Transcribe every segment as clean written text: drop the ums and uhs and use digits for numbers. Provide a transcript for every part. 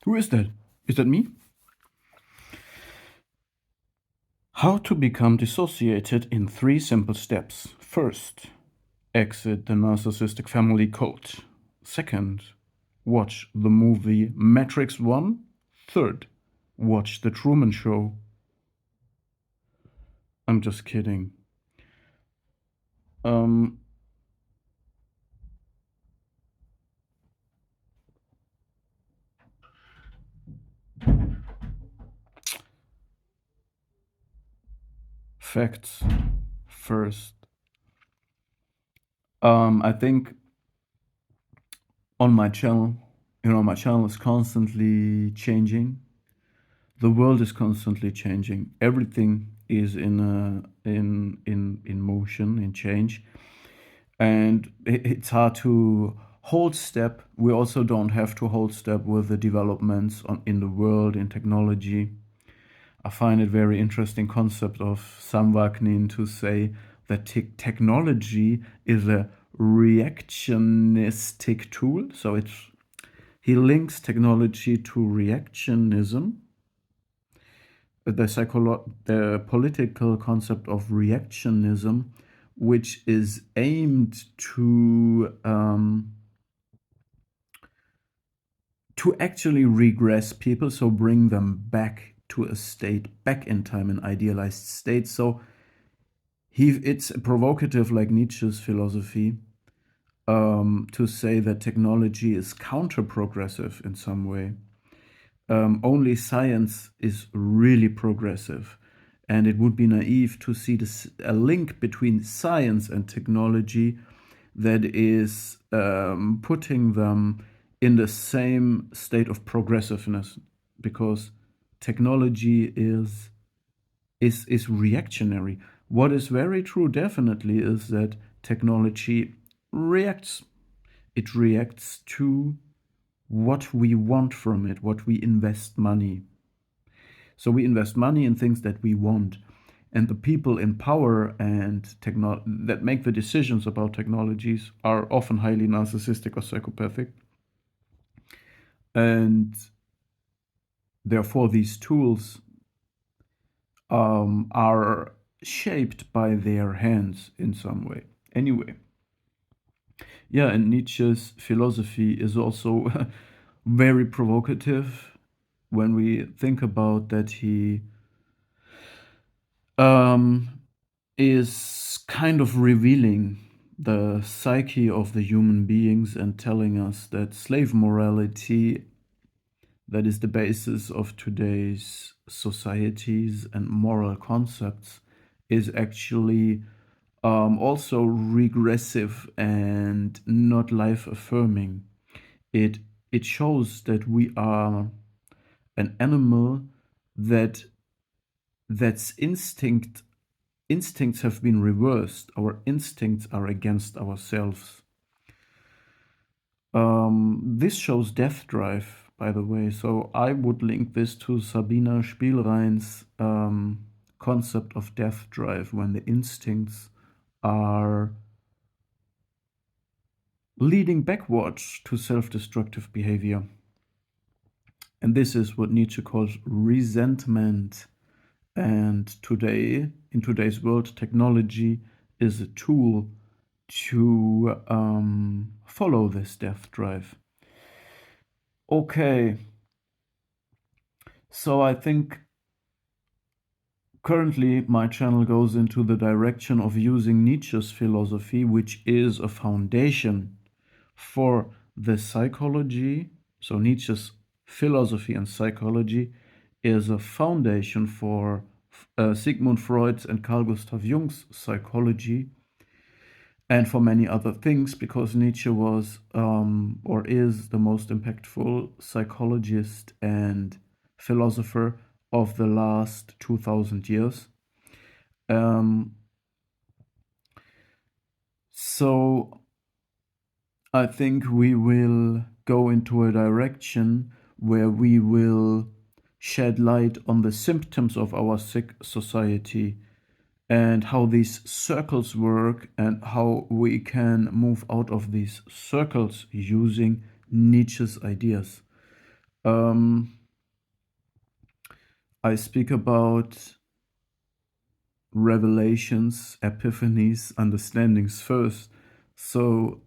Who is that? Is that me? How to become dissociated in 3 simple steps. First, exit the narcissistic family code. Second, watch the movie Matrix 1. Third, watch The Truman Show. I'm just kidding. Facts first. I think on my channel, my channel is constantly changing. The world is constantly changing. Everything is in motion, in change, and it's hard to hold step. We also don't have to hold step with the developments in the world, in technology. I find it very interesting concept of Sam Wagner to say that technology is a reactionistic tool. So he links technology to reactionism. The political concept of reactionism, which is aimed to actually regress people, so bring them back to a state, back in time, an idealized state. So it's provocative, like Nietzsche's philosophy, to say that technology is counter-progressive in some way. Only science is really progressive, and it would be naive to see a link between science and technology that is putting them in the same state of progressiveness, because technology is reactionary. What is very true, definitely, is that technology reacts. It reacts to what we want from it, what we invest money. So we invest money in things that we want. And the people in power and that make the decisions about technologies are often highly narcissistic or psychopathic. And therefore, these tools are shaped by their hands in some way. Anyway. Yeah, and Nietzsche's philosophy is also very provocative when we think about that he is kind of revealing the psyche of the human beings and telling us that slave morality, that is the basis of today's societies and moral concepts, is actually also regressive and not life affirming. It shows that we are an animal that's instincts have been reversed. Our instincts are against ourselves. This shows death drive, by the way. So I would link this to Sabina Spielrein's concept of death drive, when the instincts are leading backwards to self-destructive behavior. And this is what Nietzsche calls resentment. And today, in today's world, technology is a tool to follow this death drive. Okay. So I think currently my channel goes into the direction of using Nietzsche's philosophy, which is a foundation for the psychology. So Nietzsche's philosophy and psychology is a foundation for Sigmund Freud's and Carl Gustav Jung's psychology, and for many other things, because Nietzsche was or is the most impactful psychologist and philosopher of the last 2000 years. So I think we will go into a direction where we will shed light on the symptoms of our sick society and how these circles work and how we can move out of these circles using Nietzsche's ideas. Um, I speak about revelations, epiphanies, understandings first. So,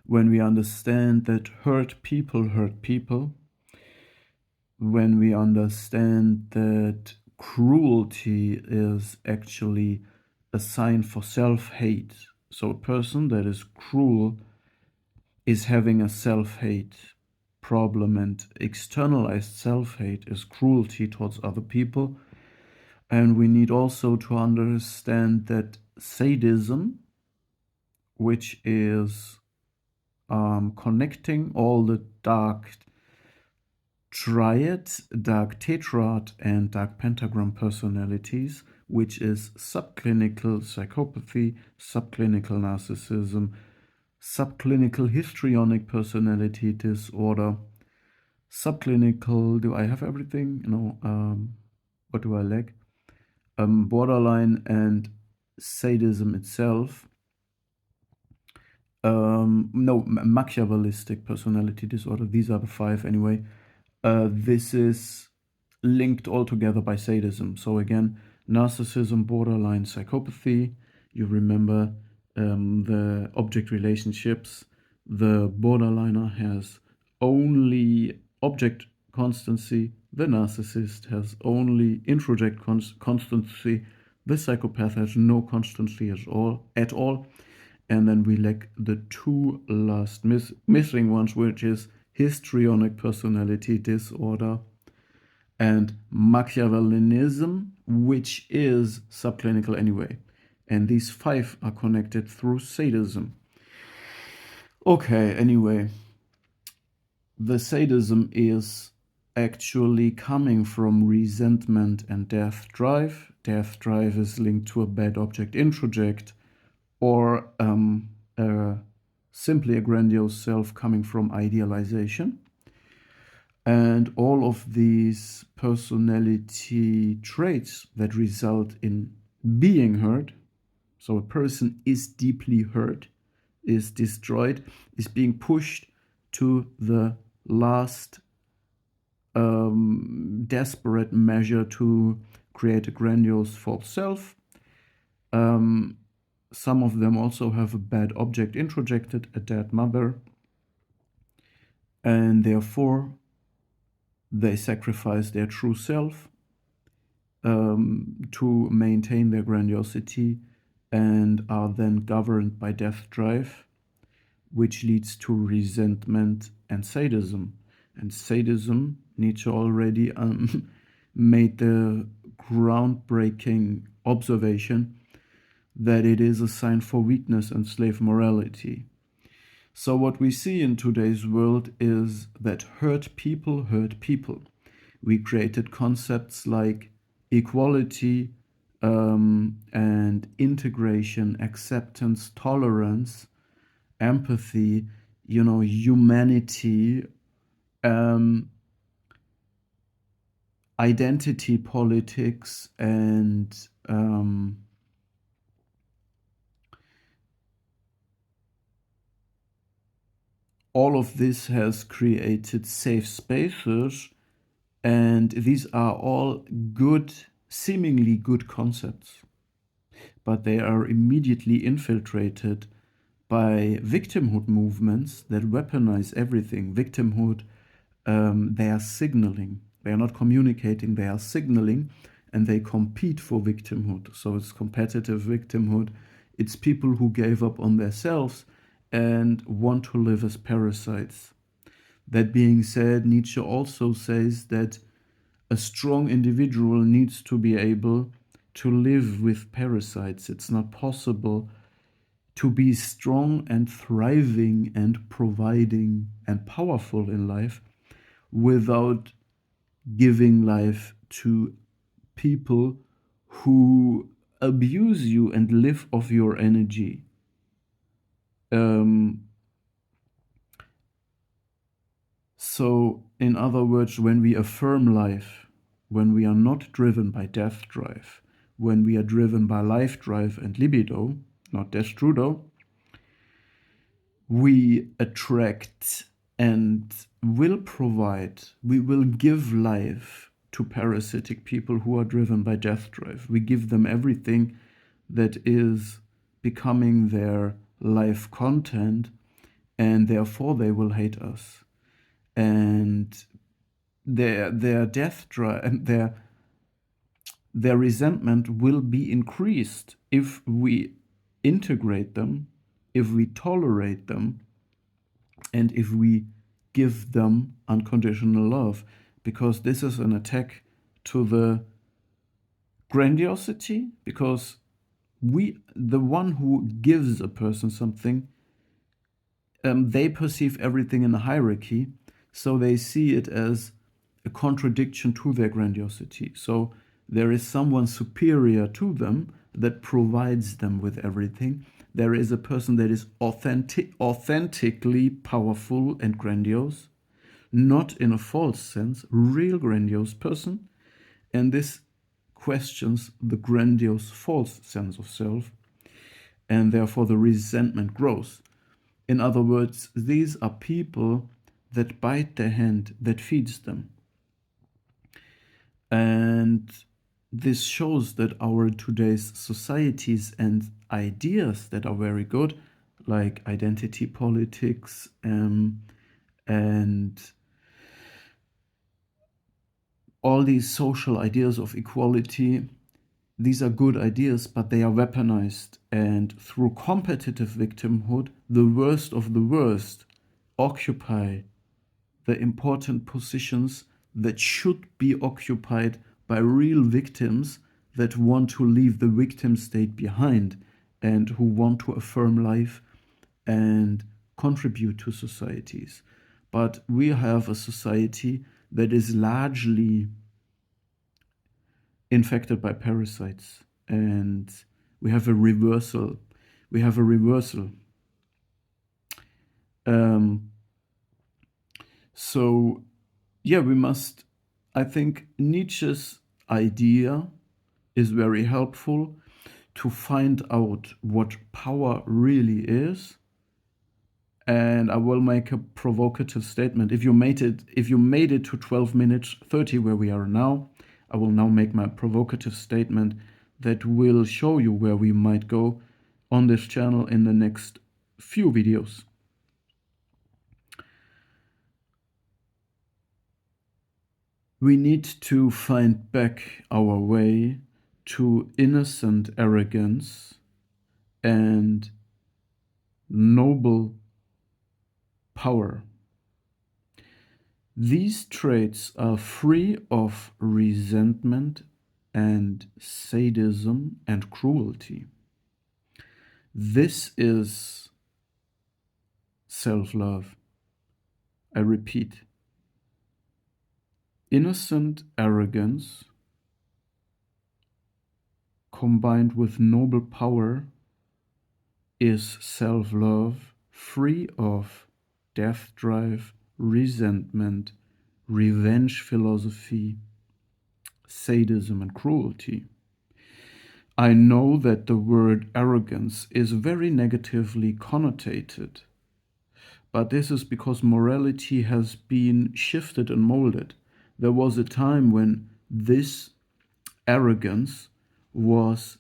when we understand that hurt people, when we understand that cruelty is actually a sign for self-hate, so a person that is cruel is having a self-hate problem, and externalized self-hate is cruelty towards other people. And we need also to understand that sadism, which is connecting all the dark triad, dark tetrad, and dark pentagram personalities, which is subclinical psychopathy, subclinical narcissism, subclinical histrionic personality disorder, subclinical, do I have everything? No, what do I lack? Borderline and sadism itself. No, Machiavellistic personality disorder. These are the 5 anyway. This is linked all together by sadism. So again, narcissism, borderline, psychopathy. You remember the object relationships. The borderliner has only object constancy. The narcissist has only introject constancy. The psychopath has no constancy at all. And then we lack the 2 last missing ones, which is histrionic personality disorder and Machiavellianism, which is subclinical anyway. And these 5 are connected through sadism. Okay, anyway, the sadism is actually coming from resentment and death drive. Death drive is linked to a bad object introject, or simply a grandiose self coming from idealization. And all of these personality traits that result in being hurt, so a person is deeply hurt, is destroyed, is being pushed to the last desperate measure to create a grandiose false self. Some of them also have a bad object introjected, a dead mother, and therefore they sacrifice their true self to maintain their grandiosity, and are then governed by death drive, which leads to resentment and sadism. And sadism, Nietzsche already made the groundbreaking observation that it is a sign for weakness and slave morality. So what we see in today's world is that hurt people hurt people. We created concepts like equality and integration, acceptance, tolerance, empathy, humanity, identity politics, and all of this has created safe spaces, and these are all good, seemingly good concepts, but they are immediately infiltrated by victimhood movements that weaponize everything. Victimhood, they are signaling. They are not communicating, they are signaling, and they compete for victimhood. So it's competitive victimhood. It's people who gave up on themselves and want to live as parasites. That being said, Nietzsche also says that a strong individual needs to be able to live with parasites. It's not possible to be strong and thriving and providing and powerful in life without giving life to people who abuse you and live off your energy. So, in other words, when we affirm life, when we are not driven by death drive, when we are driven by life drive and libido, not destrudo, we attract and we will give life to parasitic people who are driven by death drive. We give them everything that is becoming their life content, and therefore they will hate us. And their death drive and their resentment will be increased if we integrate them, if we tolerate them, and if we give them unconditional love, because this is an attack to the grandiosity, because the one who gives a person something, they perceive everything in a hierarchy, so they see it as a contradiction to their grandiosity. So there is someone superior to them that provides them with everything. There is a person that is authentically powerful and grandiose, not in a false sense, real grandiose person. And this questions the grandiose false sense of self, and therefore the resentment grows. In other words, these are people that bite the hand that feeds them. And this shows that our today's societies and ideas that are very good, like identity politics and all these social ideas of equality, these are good ideas, but they are weaponized. And through competitive victimhood, the worst of the worst occupy the important positions that should be occupied by real victims that want to leave the victim state behind and who want to affirm life and contribute to societies. But we have a society that is largely infected by parasites, and we have a reversal. So yeah, I think Nietzsche's idea is very helpful to find out what power really is. And I will make a provocative statement. If you made it to 12 minutes 30 where we are now, I will now make my provocative statement that will show you where we might go on this channel in the next few videos. We need to find back our way to innocent arrogance and noble power. These traits are free of resentment and sadism and cruelty. This is self-love. I repeat, innocent arrogance combined with noble power is self-love, free of death drive, resentment, revenge philosophy, sadism, and cruelty. I know that the word arrogance is very negatively connotated, but this is because morality has been shifted and molded. There was a time when this arrogance was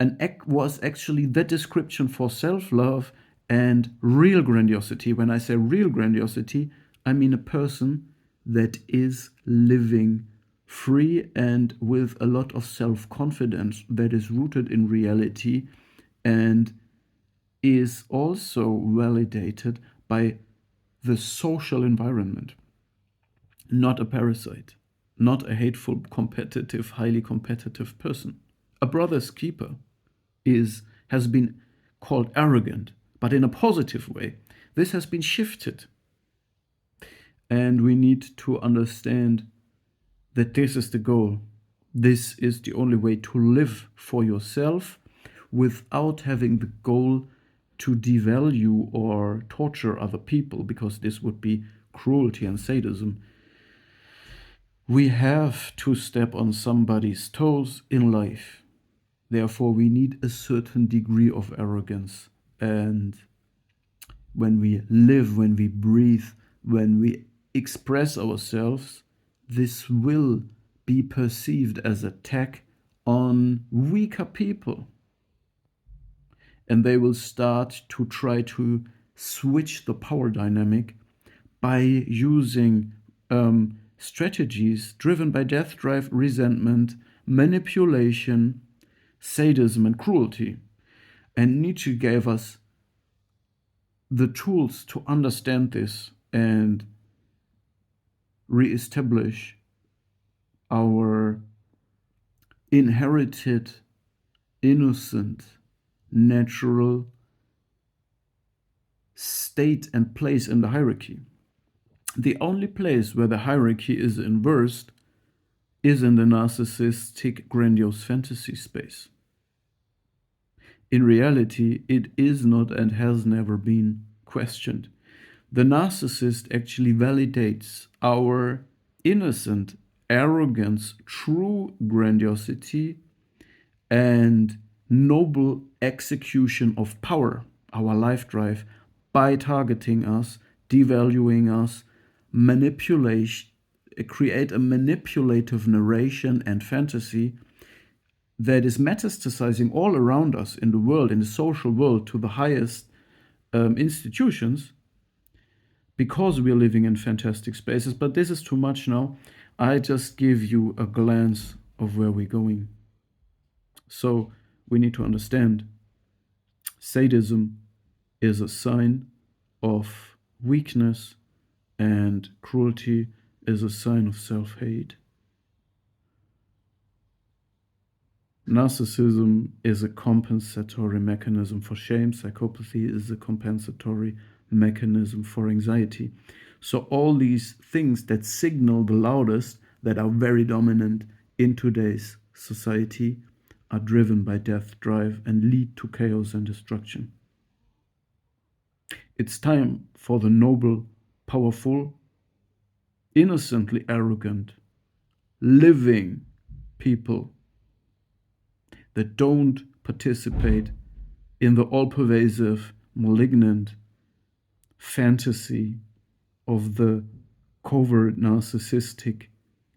actually the description for self-love and real grandiosity. When I say real grandiosity, I mean a person that is living free and with a lot of self-confidence that is rooted in reality and is also validated by the social environment. Not a parasite, not a hateful, competitive, highly competitive person. A brother's keeper has been called arrogant, but in a positive way. This has been shifted. And we need to understand that this is the goal. This is the only way to live for yourself without having the goal to devalue or torture other people, because this would be cruelty and sadism. We have to step on somebody's toes in life. Therefore, we need a certain degree of arrogance. And when we live, when we breathe, when we express ourselves, this will be perceived as attack on weaker people. And they will start to try to switch the power dynamic by using strategies driven by death drive, resentment, manipulation, sadism, and cruelty. And Nietzsche gave us the tools to understand this and reestablish our inherited, innocent, natural state and place in the hierarchy. The only place where the hierarchy is inversed is in the narcissistic, grandiose fantasy space. In reality, it is not and has never been questioned. The narcissist actually validates our innocent arrogance, true grandiosity, and noble execution of power, our life drive, by targeting us, devaluing us, create a manipulative narration and fantasy that is metastasizing all around us in the world, in the social world, to the highest institutions, because we are living in fantastic spaces. But this is too much now. I just give you a glance of where we're going. So we need to understand sadism is a sign of weakness, and cruelty is a sign of self-hate. Narcissism is a compensatory mechanism for shame. Psychopathy is a compensatory mechanism for anxiety. So all these things that signal the loudest, that are very dominant in today's society, are driven by death drive and lead to chaos and destruction. It's time for the noble, powerful, innocently arrogant, living people that don't participate in the all-pervasive, malignant fantasy of the covert, narcissistic,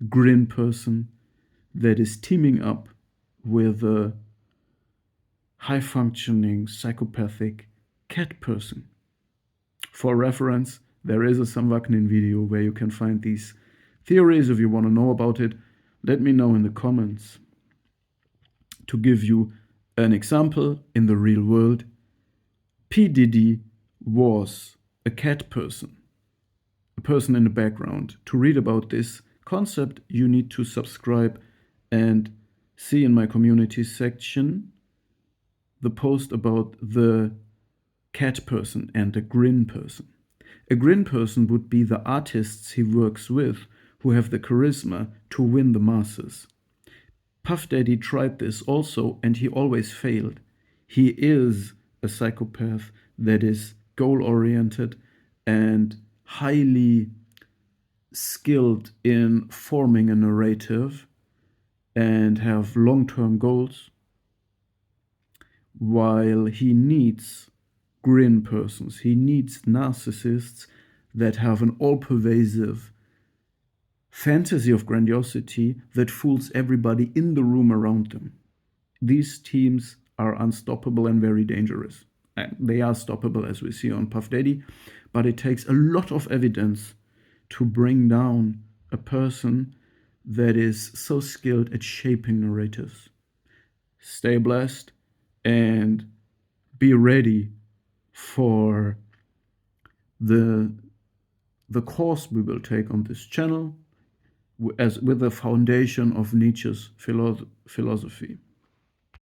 grin person that is teaming up with a high-functioning, psychopathic cat person. For reference, there is a Sam Vaknin video where you can find these theories. If you want to know about it, let me know in the comments. To give you an example, in the real world, P. Diddy was a cat person, a person in the background. To read about this concept, you need to subscribe and see in my community section the post about the cat person and the grin person. A grin person would be the artists he works with who have the charisma to win the masses. Puff Daddy tried this also, and he always failed. He is a psychopath that is goal-oriented and highly skilled in forming a narrative and have long-term goals, while he needs grin persons. He needs narcissists that have an all-pervasive fantasy of grandiosity that fools everybody in the room around them. These teams are unstoppable and very dangerous. And they are stoppable, as we see on Puff Daddy, but it takes a lot of evidence to bring down a person that is so skilled at shaping narratives. Stay blessed and be ready for the course we will take on this channel, as with the foundation of Nietzsche's philosophy.